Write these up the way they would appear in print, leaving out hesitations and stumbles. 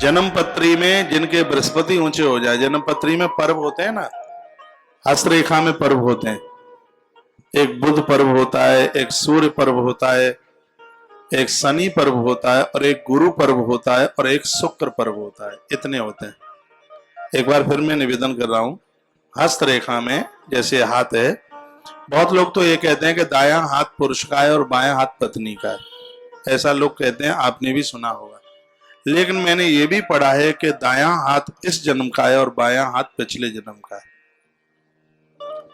जन्म पत्री में जिनके बृहस्पति ऊंचे हो जाए, जन्म पत्री में पर्व होते हैं ना, हस्तरेखा में पर्व होते हैं, एक बुध पर्व होता है, एक सूर्य पर्व होता है, एक शनि पर्व होता है, और एक गुरु पर्व होता है, और एक शुक्र पर्व होता है। इतने होते हैं। एक बार फिर मैं निवेदन कर रहा हूं, हस्तरेखा में जैसे हाथ है, बहुत लोग तो ये कहते हैं कि दायां हाथ पुरुष का है और बायां हाथ पत्नी का है, ऐसा लोग कहते हैं, आपने भी सुना होगा। लेकिन मैंने ये भी पढ़ा है कि दायां हाथ इस जन्म का है और बायां हाथ पिछले जन्म का है।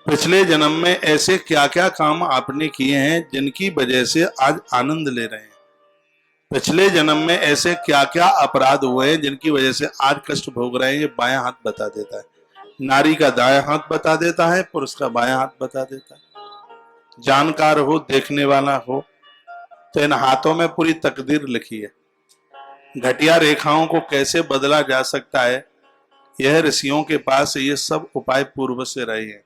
पिछले जन्म में ऐसे क्या क्या काम आपने किए हैं जिनकी वजह से आज आनंद ले रहे हैं। पिछले जन्म में ऐसे क्या क्या अपराध हुए हैं जिनकी वजह से आज कष्ट भोग रहे हैं, ये बायां हाथ बता देता है। नारी का दायां हाथ बता देता है, पुरुष का बायां हाथ बता देता है। जानकार हो, देखने वाला हो, तो इन हाथों में पूरी तकदीर लिखी है। घटिया रेखाओं को कैसे बदला जा सकता है, यह ऋषियों के पास ये सब उपाय पूर्व से रहे हैं।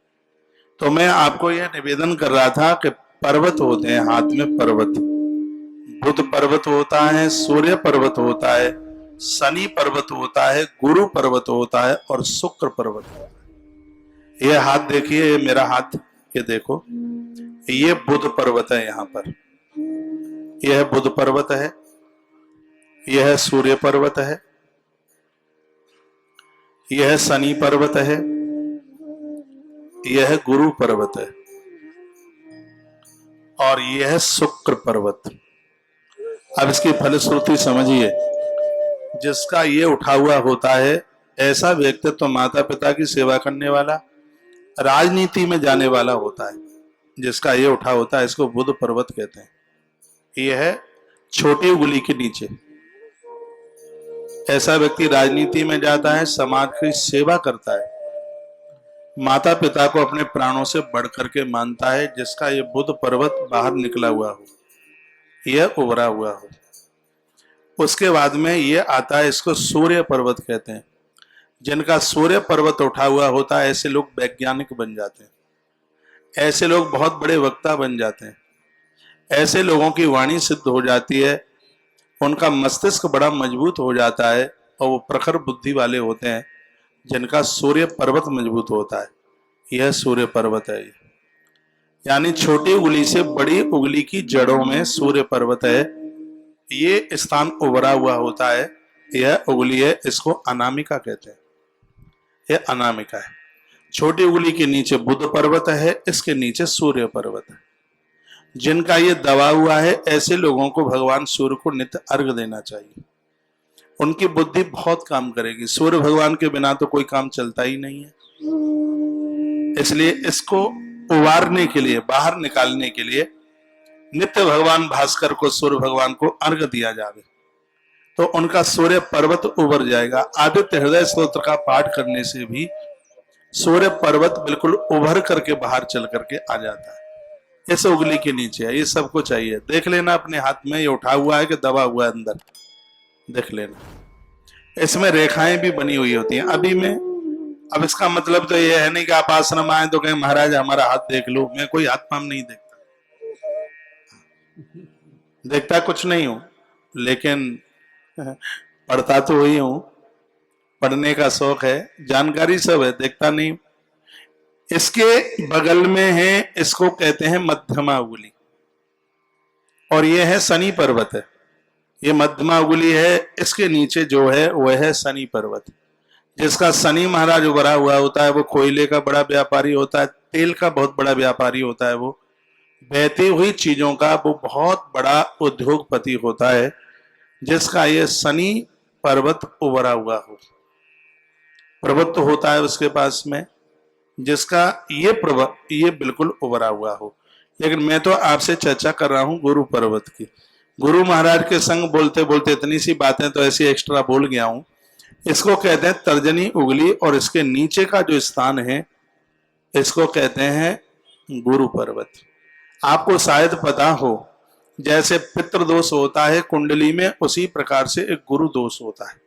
तो मैं आपको यह निवेदन कर रहा था कि पर्वत होते हैं हाथ में, पर्वत, बुध पर्वत होता है, सूर्य पर्वत होता है, शनि पर्वत होता है, गुरु पर्वत होता है, और शुक्र पर्वत होता है। यह हाथ देखिए, ये मेरा हाथ, ये देखो, ये बुध पर्वत है। यहाँ पर यह बुध पर्वत है, यह सूर्य पर्वत है, यह शनि पर्वत है, यह गुरु पर्वत है, और यह शुक्र पर्वत। अब इसकी फलश्रुति समझिए, जिसका ये उठा हुआ होता है, ऐसा व्यक्तित्व तो माता पिता की सेवा करने वाला, राजनीति में जाने वाला होता है। जिसका ये उठा होता है, इसको बुध पर्वत कहते हैं। यह है छोटी उंगली के नीचे। ऐसा व्यक्ति राजनीति में जाता है, समाज की सेवा करता है, माता पिता को अपने प्राणों से बढ़ करके मानता है। जिसका ये बुध पर्वत बाहर निकला हुआ हो, यह उभरा हुआ हो। उसके बाद में ये आता है, इसको सूर्य पर्वत कहते हैं। जिनका सूर्य पर्वत उठा हुआ होता है, ऐसे लोग वैज्ञानिक बन जाते हैं, ऐसे लोग बहुत बड़े वक्ता बन जाते हैं, ऐसे लोगों की वाणी सिद्ध हो जाती है, उनका मस्तिष्क बड़ा मजबूत हो जाता है, और वो प्रखर बुद्धि वाले होते हैं जिनका सूर्य पर्वत मजबूत होता है। यह सूर्य पर्वत है। यानी छोटी उंगली से बड़ी उंगली की जड़ों में सूर्य पर्वत है। ये स्थान उभरा हुआ होता है, यह उंगली है, इसको अनामिका कहते हैं। यह अनामिका है। छोटी उंगली के नीचे बुध पर्वत है, इसके नीचे सूर्य पर्वत है। जिनका ये दबा हुआ है, ऐसे लोगों को भगवान सूर्य को नित्य अर्घ देना चाहिए। उनकी बुद्धि बहुत काम करेगी। सूर्य भगवान के बिना तो कोई काम चलता ही नहीं है। इसलिए इसको उबारने के लिए, बाहर निकालने के लिए नित्य भगवान भास्कर को, सूर्य भगवान को अर्घ दिया जावे, तो उनका सूर्य पर्वत उबर जाएगा। आदित्य हृदय स्तोत्र का पाठ करने से भी सूर्य पर्वत बिल्कुल उभर करके बाहर चल करके आ जाता है। इस उंगली के नीचे है। ये सबको चाहिए। देख लेना अपने हाथ में, ये उठा हुआ है कि दबा हुआ है अंदर, देख लेना। इसमें रेखाएं भी बनी हुई होती हैं। अभी में, अब इसका मतलब तो ये है नहीं कि आप आश्रम आए तो कहें महाराज हमारा हाथ देख लो। मैं कोई हाथ पाम नहीं देखता, देखता कुछ नहीं हूं, लेकिन पढ़ता तो वही हूं। पढ़ने का शौक है, जानकारी सब है, देखता नहीं। इसके बगल में है, इसको कहते हैं मध्यमा उंगली, और यह है शनि पर्वत है। ये मध्यमा उंगली है, इसके नीचे जो है वह है शनि पर्वत। जिसका शनि महाराज उभरा हुआ होता है, वो कोयले का बड़ा व्यापारी होता है, तेल का बहुत बड़ा व्यापारी होता है, वो बहती हुई चीजों का वो बहुत बड़ा उद्योगपति होता है। जिसका ये शनि पर्वत उभरा हुआ हो, प्रभुत्व होता है उसके पास में, जिसका ये बिल्कुल उभरा हुआ हो। लेकिन मैं तो आपसे चर्चा कर रहा हूं गुरु पर्वत की। गुरु महाराज के संग बोलते बोलते इतनी सी बातें तो ऐसी एक्स्ट्रा बोल गया हूं। इसको कहते हैं तर्जनी उंगली, और इसके नीचे का जो स्थान है इसको कहते हैं गुरु पर्वत। आपको शायद पता हो, जैसे पितृ दोष होता है कुंडली में, उसी प्रकार से एक गुरु दोष होता है।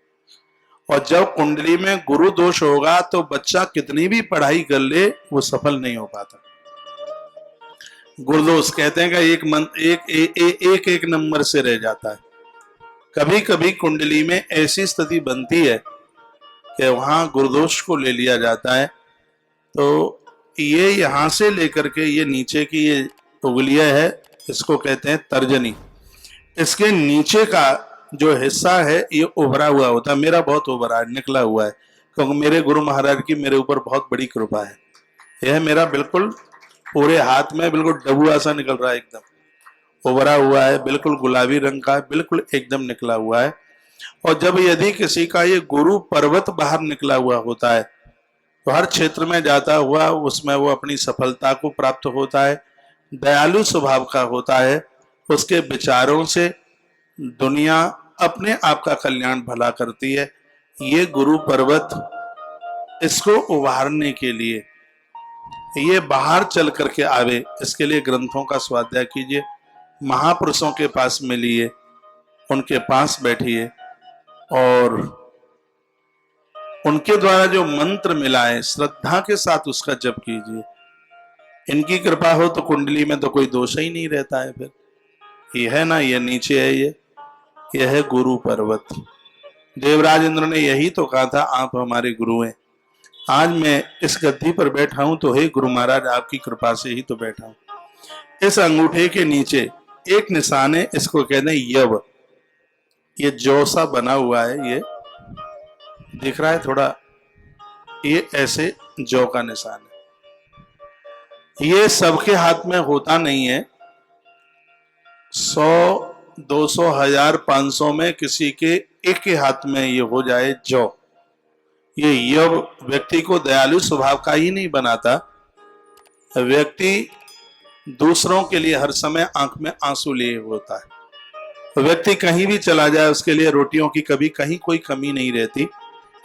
और जब कुंडली में गुरु दोष होगा तो बच्चा कितनी भी पढ़ाई कर ले, वो सफल नहीं हो पाता। गुरुदोष कहते हैं कि एक नंबर से रह जाता है। कभी कभी कुंडली में ऐसी स्थिति बनती है कि वहां गुरुदोष को ले लिया जाता है, तो ये यहां से लेकर के ये नीचे की ये उंगलियां है, इसको कहते हैं तर्जनी। इसके नीचे का जो हिस्सा है ये उभरा हुआ होता है। मेरा बहुत उभरा है, निकला हुआ है, क्योंकि मेरे गुरु महाराज की मेरे ऊपर बहुत बड़ी कृपा है। यह मेरा बिल्कुल पूरे हाथ में बिल्कुल डबुआ सा निकल रहा है, एकदम उभरा हुआ है, बिल्कुल गुलाबी रंग का है, बिल्कुल एकदम निकला हुआ है। और जब यदि किसी का ये गुरु पर्वत बाहर निकला हुआ होता है तो हर क्षेत्र में जाता हुआ उसमें वो अपनी सफलता को प्राप्त होता है, दयालु स्वभाव का होता है, उसके विचारों से दुनिया अपने आप का कल्याण भला करती है। ये गुरु पर्वत, इसको उभारने के लिए ये बाहर चल करके आवे, इसके लिए ग्रंथों का स्वाध्याय कीजिए, महापुरुषों के पास मिलिए, उनके पास बैठिए और उनके द्वारा जो मंत्र मिला है श्रद्धा के साथ उसका जप कीजिए। इनकी कृपा हो तो कुंडली में तो कोई दोष ही नहीं रहता है। फिर ये है ना, ये नीचे है, ये है गुरु पर्वत। देवराज इंद्र ने यही तो कहा था, आप हमारे गुरु हैं। आज मैं इस गद्दी पर बैठा हूं तो हे गुरु महाराज आपकी कृपा से ही तो बैठा हूं। इस अंगूठे के नीचे एक निशान है, इसको कहते हैं यव। ये जौ सा बना हुआ है, ये दिख रहा है थोड़ा, ये ऐसे जौ का निशान है। ये सबके हाथ में होता नहीं है, 100, 200, 1000, 500 में किसी के एक के हाथ में ये हो जाए जौ। ये यव व्यक्ति को दयालु स्वभाव का ही नहीं बनाता। व्यक्ति दूसरों के लिए हर समय आंख में आंसू लिए होता है। व्यक्ति कहीं भी चला जाए उसके लिए रोटियों की कभी कहीं कोई कमी नहीं रहती।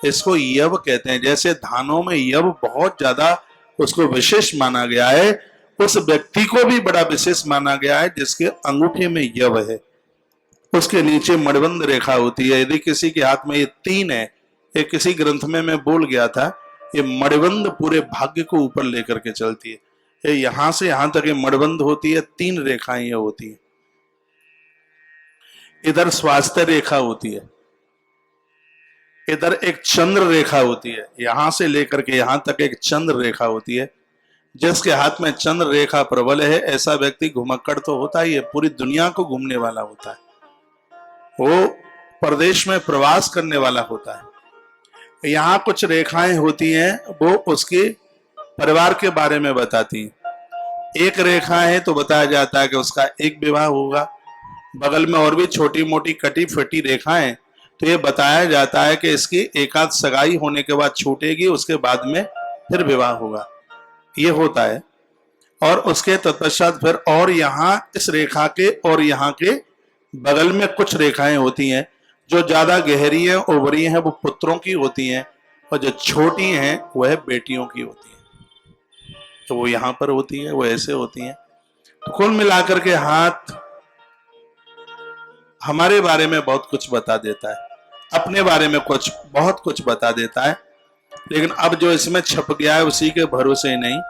इसको यव कहते हैं। जैसे धानों में यव बहुत ज्यादा उसको विशेष माना गया है, उस व्यक्ति को भी बड़ा विशेष माना गया है जिसके अंगूठे में यव है। उसके नीचे मणिबंध रेखा होती है। यदि किसी के हाथ में ये 3 है, ये किसी ग्रंथ में मैं बोल गया था, ये मणिबंध पूरे भाग्य को ऊपर लेकर के चलती है। ये यहां से यहां तक ये मणिबंध होती है, 3 रेखाएं ये होती है। इधर स्वास्थ्य रेखा होती है, इधर एक चंद्र रेखा होती है, यहां से लेकर के यहां तक एक चंद्र रेखा होती है। जिसके हाथ में चंद्र रेखा प्रबल है ऐसा व्यक्ति घुमक्कड़ तो होता ही है, पूरी दुनिया को घूमने वाला होता है, वो प्रदेश में प्रवास करने वाला होता है। यहाँ कुछ रेखाएं होती हैं वो उसके परिवार के बारे में बताती हैं। एक रेखा है तो बताया जाता है कि उसका एक विवाह होगा। बगल में और भी छोटी मोटी कटी फटी रेखाएं, तो ये बताया जाता है कि इसकी एकाध सगाई होने के बाद छूटेगी, उसके बाद में फिर विवाह होगा, ये होता है। और उसके तत्पश्चात फिर और यहाँ इस रेखा के और यहाँ के बगल में कुछ रेखाएं होती हैं जो ज्यादा गहरी हैं, उभरी हैं, वो पुत्रों की होती हैं, और जो छोटी हैं वह बेटियों की होती हैं। तो वो यहाँ पर होती है, वो ऐसे होती हैं। तो कुल मिलाकर के हाथ हमारे बारे में बहुत कुछ बता देता है, अपने बारे में कुछ बहुत कुछ बता देता है। लेकिन अब जो इसमें छप गया है उसी के भरोसे नहीं,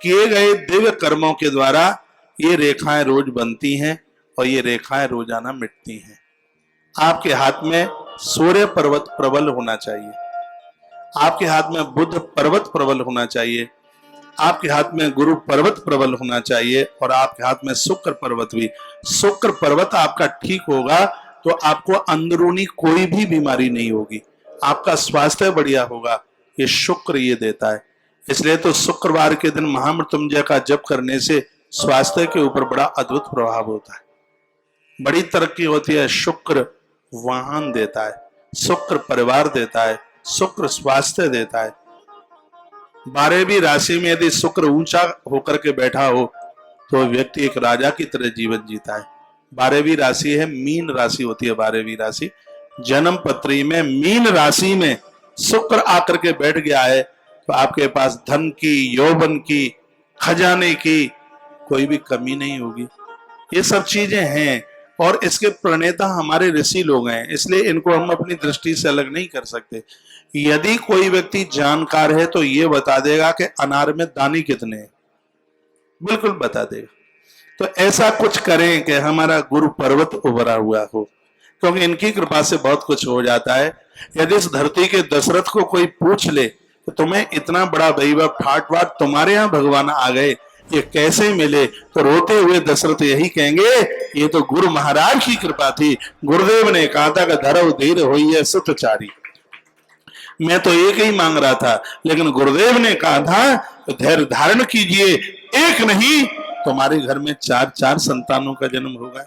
किए गए दिव्य कर्मों के द्वारा ये रेखाएं रोज बनती हैं और ये रेखाएं रोजाना मिटती हैं। आपके हाथ में सूर्य पर्वत प्रबल होना चाहिए, आपके हाथ में बुध पर्वत प्रबल होना चाहिए, आपके हाथ में गुरु पर्वत प्रबल होना चाहिए, और आपके हाथ में शुक्र पर्वत भी। शुक्र पर्वत आपका ठीक होगा तो आपको अंदरूनी कोई भी बीमारी नहीं होगी, आपका स्वास्थ्य बढ़िया होगा। ये शुक्र ये देता है। इसलिए तो शुक्रवार के दिन महामृत्युंजय का जप करने से स्वास्थ्य के ऊपर बड़ा अद्भुत प्रभाव होता है, बड़ी तरक्की होती है। शुक्र वाहन देता है, शुक्र परिवार देता है, शुक्र स्वास्थ्य देता है। 12वीं राशि में यदि शुक्र ऊंचा होकर के बैठा हो तो व्यक्ति एक राजा की तरह जीवन जीता है। 12वीं राशि है मीन राशि होती है। 12वीं राशि जन्म पत्री में मीन राशि में शुक्र आकर के बैठ गया है तो आपके पास धन की, यौवन की, खजाने की कोई भी कमी नहीं होगी। ये सब चीजें हैं और इसके प्रणेता हमारे ऋषि लोग हैं, इसलिए इनको हम अपनी दृष्टि से अलग नहीं कर सकते। यदि कोई व्यक्ति जानकार है तो ये बता देगा कि अनार में दाने कितने हैं, बिल्कुल बता देगा। तो ऐसा कुछ करें कि हमारा गुरु पर्वत उभरा हुआ हो, क्योंकि इनकी कृपा से बहुत कुछ हो जाता है। यदि इस धरती के दशरथ को कोई पूछ ले कि तुम्हें इतना बड़ा वैभव ठाट बाट तुम्हारे यहाँ भगवान आ गए, ये कैसे मिले, तो रोते हुए दशरथ यही कहेंगे, ये तो गुरु महाराज की कृपा थी। गुरुदेव ने कहा था कि धरव धीर होई है सुतचारी। मैं तो एक ही मांग रहा था, लेकिन गुरुदेव ने कहा था धैर्य धारण कीजिए, एक नहीं तुम्हारे घर में 4 संतानों का जन्म होगा।